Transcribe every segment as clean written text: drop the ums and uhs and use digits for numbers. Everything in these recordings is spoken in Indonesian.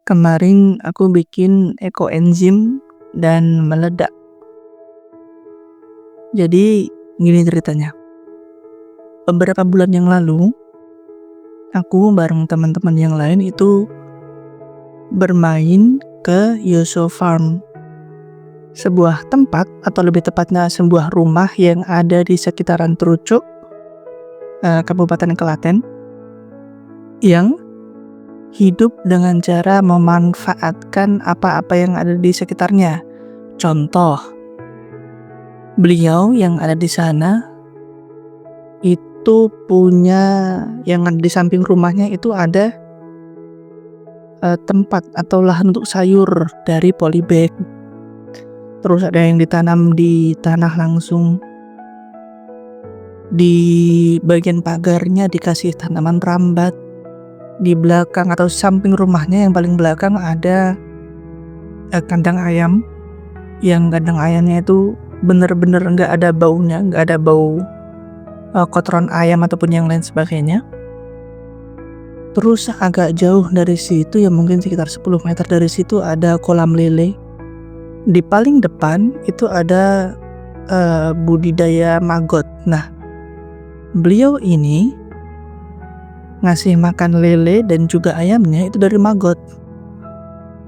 Kemarin aku bikin ekoenzim dan meledak. Jadi gini ceritanya. Beberapa bulan yang lalu, aku bareng teman-teman yang lain itu bermain ke Yoso Farm. Sebuah tempat atau lebih tepatnya sebuah rumah yang ada di sekitaran Trucuk, Kabupaten Klaten, yang hidup dengan cara memanfaatkan apa-apa yang ada di sekitarnya. Contoh, beliau yang ada di sana itu punya, yang ada di samping rumahnya itu ada tempat atau lahan untuk sayur dari polybag. Terus ada yang ditanam di tanah langsung. Di bagian pagarnya dikasih tanaman rambat. Di belakang atau samping rumahnya yang paling belakang ada kandang ayam. Yang kandang ayamnya itu bener-bener nggak ada baunya, nggak ada bau kotoran ayam ataupun yang lain sebagainya. Terus agak jauh dari situ, ya mungkin sekitar 10 meter dari situ ada kolam lele. Di paling depan itu ada budidaya maggot. Nah, beliau ini ngasih makan lele dan juga ayamnya itu dari maggot.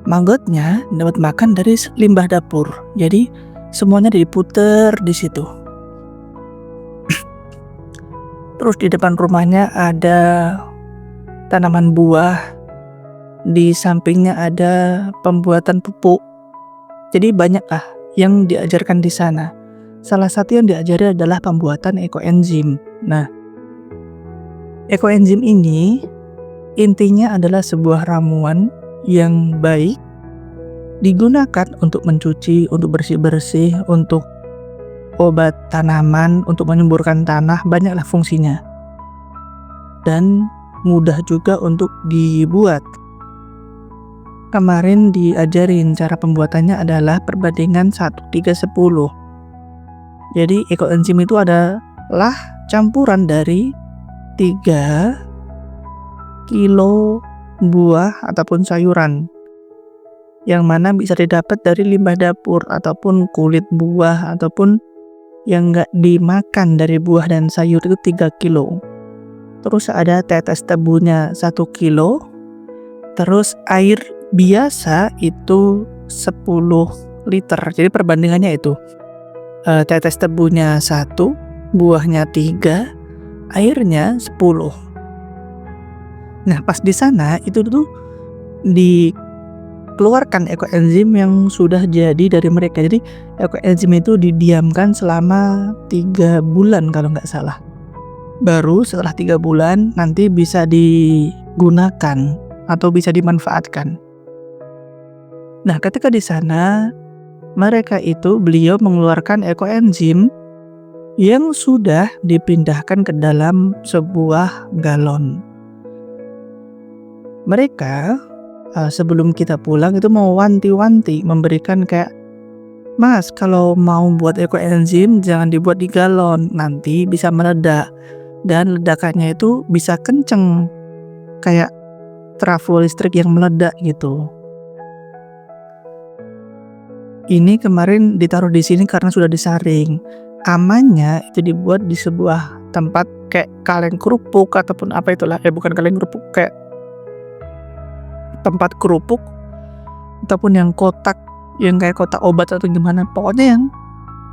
Maggotnya dapat makan dari limbah dapur. Jadi semuanya diputer di situ. Terus di depan rumahnya ada tanaman buah. Di sampingnya ada pembuatan pupuk. Jadi banyaklah yang diajarkan di sana. Salah satu yang diajari adalah pembuatan ekoenzim. Nah, ekoenzim ini intinya adalah sebuah ramuan yang baik digunakan untuk mencuci, untuk bersih-bersih, untuk obat tanaman, untuk menyuburkan tanah, banyaklah fungsinya. Dan mudah juga untuk dibuat. Kemarin diajarin cara pembuatannya adalah perbandingan 1:3:10. Jadi ekoenzim itu adalah campuran dari 3 kilo buah ataupun sayuran, yang mana bisa didapat dari limbah dapur ataupun kulit buah ataupun yang nggak dimakan dari buah dan sayur itu 3 kilo. Terus ada tetes tebunya 1 kilo. Terus air biasa itu 10 liter. Jadi perbandingannya itu tetes tebunya 1, buahnya 3, airnya 10. Nah, pas di sana itu tuh dikeluarkan ekoenzim yang sudah jadi dari mereka. Jadi ekoenzim itu didiamkan selama 3 bulan kalau nggak salah. Baru setelah 3 bulan nanti bisa digunakan atau bisa dimanfaatkan. Nah, ketika di sana beliau mengeluarkan ekoenzim yang sudah dipindahkan ke dalam sebuah galon. Mereka sebelum kita pulang itu mau wanti-wanti, memberikan kayak, "Mas, kalau mau buat ekoenzim jangan dibuat di galon, nanti bisa meledak dan ledakannya itu bisa kenceng kayak trafo listrik yang meledak gitu." Ini kemarin ditaruh di sini karena sudah disaring. Amannya itu dibuat di sebuah tempat kayak kaleng kerupuk ataupun apa itulah. Bukan kaleng kerupuk, kayak tempat kerupuk ataupun yang kotak, yang kayak kotak obat atau gimana. Pokoknya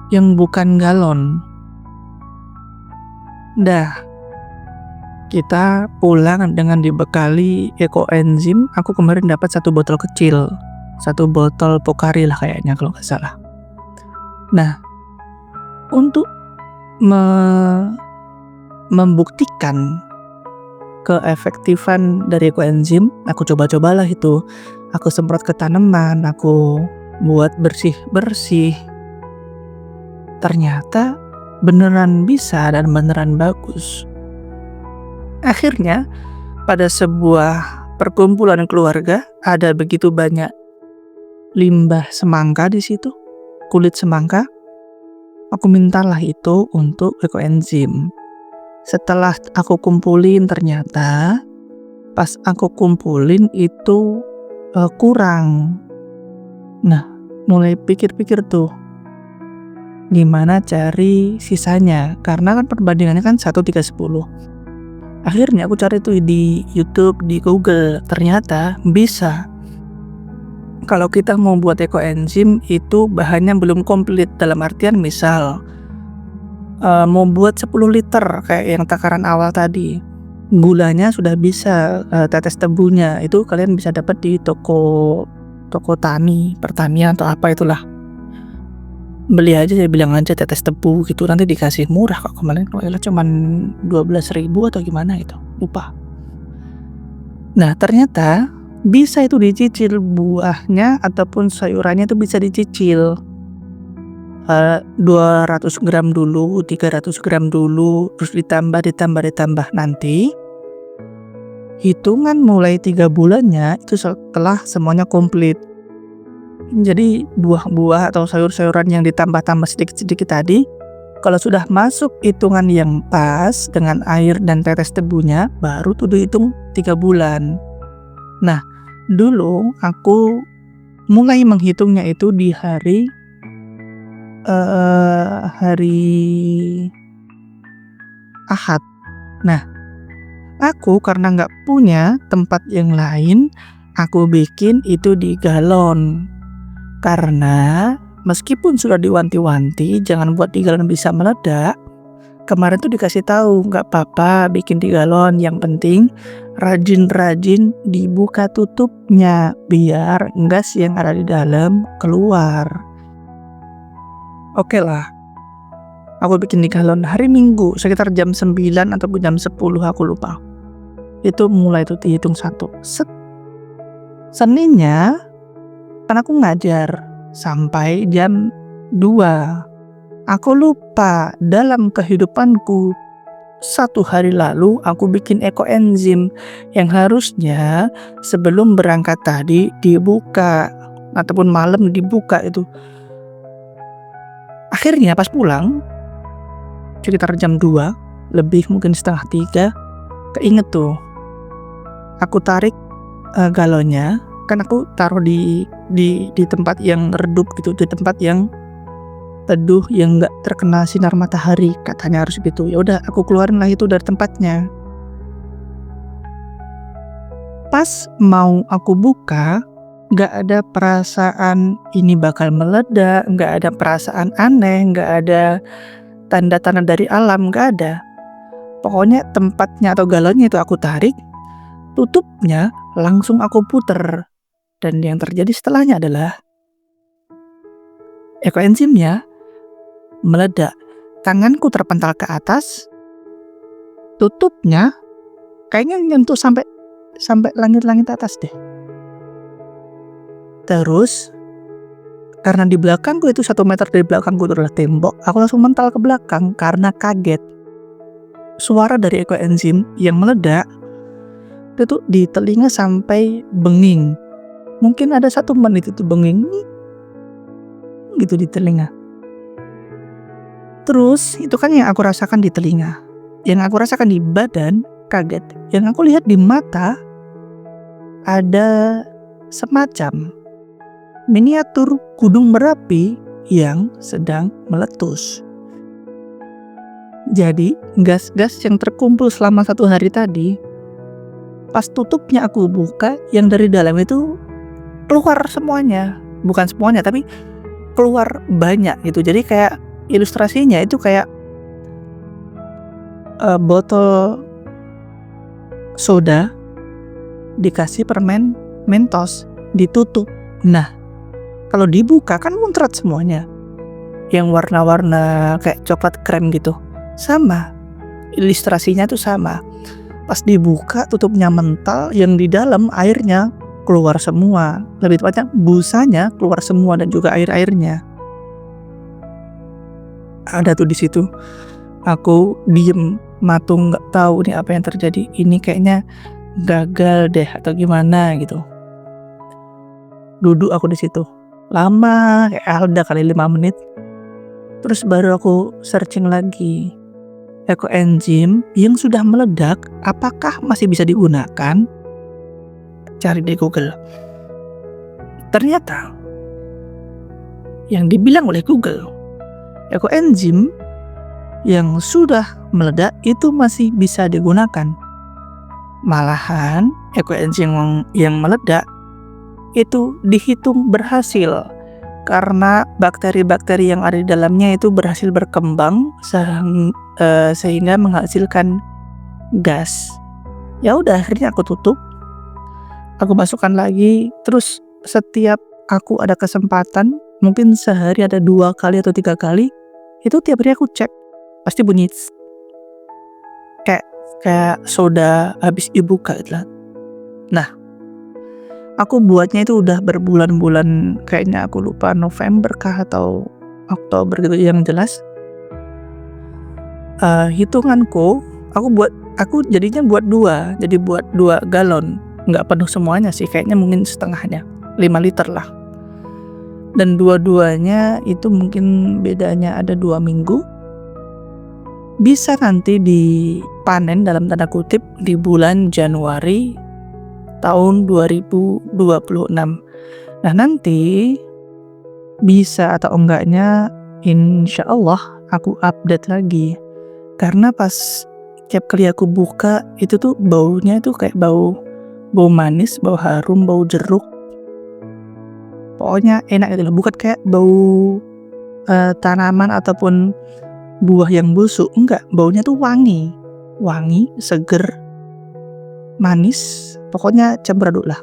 yang bukan galon. Dah, kita pulang dengan dibekali ekoenzim. Aku kemarin dapat 1 botol kecil, 1 botol Pocari lah kayaknya kalau nggak salah. Nah, untuk membuktikan keefektifan dari ekoenzim, aku coba-cobalah itu. Aku semprot ke tanaman, aku buat bersih-bersih. Ternyata beneran bisa dan beneran bagus. Akhirnya pada sebuah perkumpulan keluarga ada begitu banyak limbah semangka di situ, kulit semangka. Aku mintalah itu untuk ekoenzim. Setelah aku kumpulin, ternyata pas aku kumpulin itu kurang. Nah, mulai pikir-pikir tuh, gimana cari sisanya, karena kan perbandingannya kan 1:10. Akhirnya aku cari tuh di YouTube, di Google, ternyata bisa. Kalau kita mau buat ekoenzim itu bahannya belum komplit, dalam artian misal mau buat 10 liter kayak yang takaran awal tadi, gulanya sudah bisa, tetes tebunya itu kalian bisa dapat di toko pertanian atau apa itulah. Beli aja, saya bilang aja tetes tebu gitu, nanti dikasih murah kok. Kemarin kalau nggak salah cuman 12.000 atau gimana gitu, lupa. Nah, ternyata bisa itu dicicil, buahnya ataupun sayurannya itu bisa dicicil. 200 gram dulu, 300 gram dulu, terus ditambah. Nanti hitungan mulai 3 bulannya itu setelah semuanya komplit. Jadi buah-buah atau sayur-sayuran yang ditambah-tambah sedikit-sedikit tadi, kalau sudah masuk hitungan yang pas dengan air dan tetes tebunya, baru tuh dihitung 3 bulan. Nah, dulu aku mulai menghitungnya itu di hari Ahad. Nah, aku karena nggak punya tempat yang lain, aku bikin itu di galon. Karena meskipun sudah diwanti-wanti jangan buat di galon bisa meledak, kemarin tuh dikasih tahu nggak apa-apa bikin di galon, yang penting rajin-rajin dibuka tutupnya biar gas yang ada di dalam keluar. Oke lah, aku bikin di galon hari Minggu sekitar jam 9 atau jam 10 aku lupa. Itu mulai tuh dihitung 1. Seninnya kan aku ngajar sampai jam 2. Aku lupa dalam kehidupanku 1 hari lalu aku bikin ekoenzim yang harusnya sebelum berangkat tadi dibuka ataupun malam dibuka itu. Akhirnya pas pulang sekitar jam 2 lebih, mungkin setengah 3, keinget tuh. Aku tarik galonnya, kan aku taruh di tempat yang redup gitu, di tempat yang teduh yang nggak terkena sinar matahari, katanya harus gitu. Ya udah, aku keluarin lah itu dari tempatnya. Pas mau aku buka, nggak ada perasaan ini bakal meledak, nggak ada perasaan aneh, nggak ada tanda-tanda dari alam, nggak ada. Pokoknya tempatnya atau galonnya itu aku tarik, tutupnya langsung aku puter. Dan yang terjadi setelahnya adalah ekoenzimnya meledak. Tanganku terpental ke atas, tutupnya kayaknya nyentuh sampai langit-langit atas deh. Terus karena di belakangku itu 1 meter dari belakangku itu adalah tembok, aku langsung mental ke belakang karena kaget. Suara dari ekoenzim yang meledak itu di telinga sampai benging. Mungkin ada 1 menit itu benging gitu di telinga. Terus itu kan yang aku rasakan di telinga. Yang aku rasakan di badan kaget. Yang aku lihat di mata ada semacam miniatur gunung berapi yang sedang meletus. Jadi gas-gas yang terkumpul selama 1 hari tadi, pas tutupnya aku buka, yang dari dalam itu keluar semuanya. Bukan semuanya, tapi keluar banyak gitu. Jadi kayak ilustrasinya itu kayak botol soda dikasih permen Mentos, ditutup. Nah, kalau dibuka kan muncrat semuanya. Yang warna-warna kayak coklat krem gitu. Sama. Ilustrasinya tuh sama. Pas dibuka tutupnya mental, yang di dalam airnya keluar semua. Lebih tepatnya busanya keluar semua dan juga air-airnya. Ada tuh di situ. Aku diem, matung, nggak tahu nih apa yang terjadi. Ini kayaknya gagal deh atau gimana gitu. Duduk aku di situ lama, kayak ada kali 5 menit. Terus baru aku searching lagi. Ekoenzim yang sudah meledak apakah masih bisa digunakan? Cari di Google. Ternyata yang dibilang oleh Google, ekoenzim yang sudah meledak itu masih bisa digunakan. Malahan ekoenzim yang meledak itu dihitung berhasil karena bakteri-bakteri yang ada di dalamnya itu berhasil berkembang sehingga menghasilkan gas. Ya udah, akhirnya aku tutup, aku masukkan lagi, terus setiap aku ada kesempatan, mungkin sehari ada 2 kali atau 3 kali, itu tiap hari aku cek, pasti bunyi kayak soda habis dibuka gitu lah. Nah, aku buatnya itu udah berbulan-bulan, kayaknya aku lupa November kah atau Oktober gitu, yang jelas hitunganku aku jadinya buat 2, jadi buat 2 galon, nggak penuh semuanya sih, kayaknya mungkin setengahnya, 5 liter lah. Dan dua-duanya itu mungkin bedanya ada 2 minggu. Bisa nanti dipanen dalam tanda kutip di bulan Januari tahun 2026. Nah, nanti bisa atau enggaknya insya Allah aku update lagi. Karena pas tiap kali aku buka itu tuh baunya tuh kayak bau manis, bau harum, bau jeruk. Pokoknya enak gitu loh, bukan kayak bau tanaman ataupun buah yang busuk, enggak, baunya tuh wangi, seger, manis, pokoknya campur aduk lah.